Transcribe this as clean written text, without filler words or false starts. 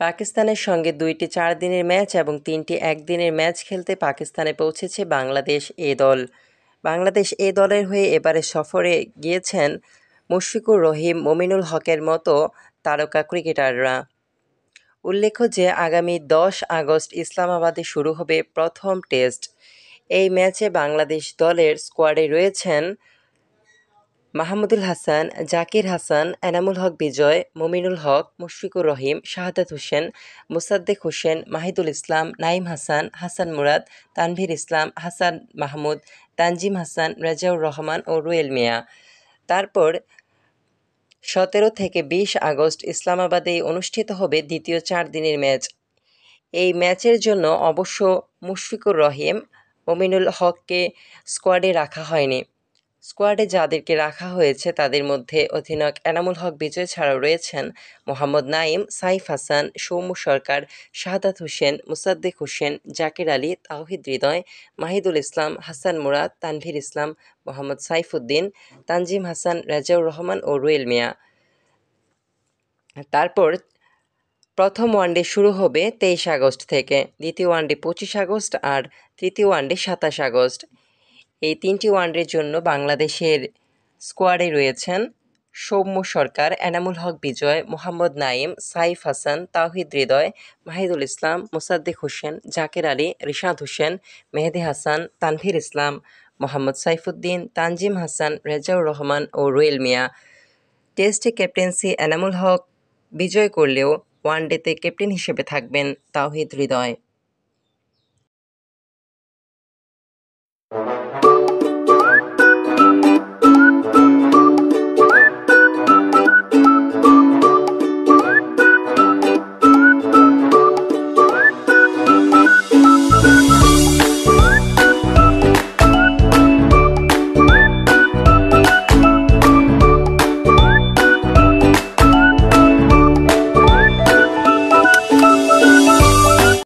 পাকিস্তানের সঙ্গে ২টি ৪ দিনের ম্যাচ এবং ৩টি একদিনের ম্যাচ খেলতে পাকিস্তানে পৌঁছেছে বাংলাদেশ এ দল। বাংলাদেশ এ দলের হয়ে এবারে সফরে গিয়েছেন মুশফিকুর রহিম, মমিনুল হকের মতো তারকা ক্রিকেটাররা। উল্লেখ্য যে আগামী ১০ আগস্ট ইসলামাবাদে শুরু হবে প্রথম টেস্ট। এই ম্যাচে বাংলাদেশ দলের স্কোয়াডে রয়েছেন মাহমুদুল হাসান, জাকির হাসান, এনামুল হক বিজয়, মমিনুল হক, মুশফিকুর রহিম, শাহাদাত হোসেন, মোসাদ্দেক হোসেন, মাহিদুল ইসলাম, নাঈম হাসান, হাসান মুরাদ, তানভীর ইসলাম, হাসান মাহমুদ, তানজিম হাসান, রেজাউর রহমান ও রুয়েল মিয়া। তারপর ১৭ থেকে ২০ আগস্ট ইসলামাবাদেই অনুষ্ঠিত হবে দ্বিতীয় ৪ দিনের ম্যাচ। এই ম্যাচের জন্য অবশ্য মুশফিকুর রহিম, মমিনুল হককে স্কোয়াডে রাখা হয়নি। স্কোয়াডে যাদেরকে রাখা হয়েছে তাদের মধ্যে অধিনায়ক এনামুল হক বিজয় ছাড়াও রয়েছেন মোহাম্মদ নাঈম, সাইফ হাসান, সৌম্য সরকার, শাহাদাত হোসেন, মোসাদ্দেক হোসেন, জাকির আলী, তাওহিদ হৃদয়, মাহিদুল ইসলাম, হাসান মুরাদ, তানভীর ইসলাম, মোহাম্মদ সাইফুদ্দিন, তানজিম হাসান, রেজাউর রহমান ও রুয়েল মিয়া। তারপর প্রথম ওয়ানডে শুরু হবে ২৩ আগস্ট থেকে, দ্বিতীয় ওয়ানডে ২৫ আগস্ট আর তৃতীয় ওয়ানডে ২৭ আগস্ট। এই ৩টি ওয়ানডের জন্য বাংলাদেশের স্কোয়াডে রয়েছেন সৌম্য সরকার, এনামুল হক বিজয়, মোহাম্মদ নাঈম, সাইফ হাসান, তাওহিদ হৃদয়, মাহিদুল ইসলাম, মোসাদ্দেক হোসেন, জাকির আলী, রিশাদ হোসেন, মেহেদী হাসান, তানভীর ইসলাম, মোহাম্মদ সাইফুদ্দিন, তানজিম হাসান, রেজাউর রহমান ও রুয়েল মিয়া। টেস্টে ক্যাপ্টেন্সি এনামুল হক বিজয় করলেও ওয়ানডেতে ক্যাপ্টেন হিসেবে থাকবেন তাওহিদ হৃদয়।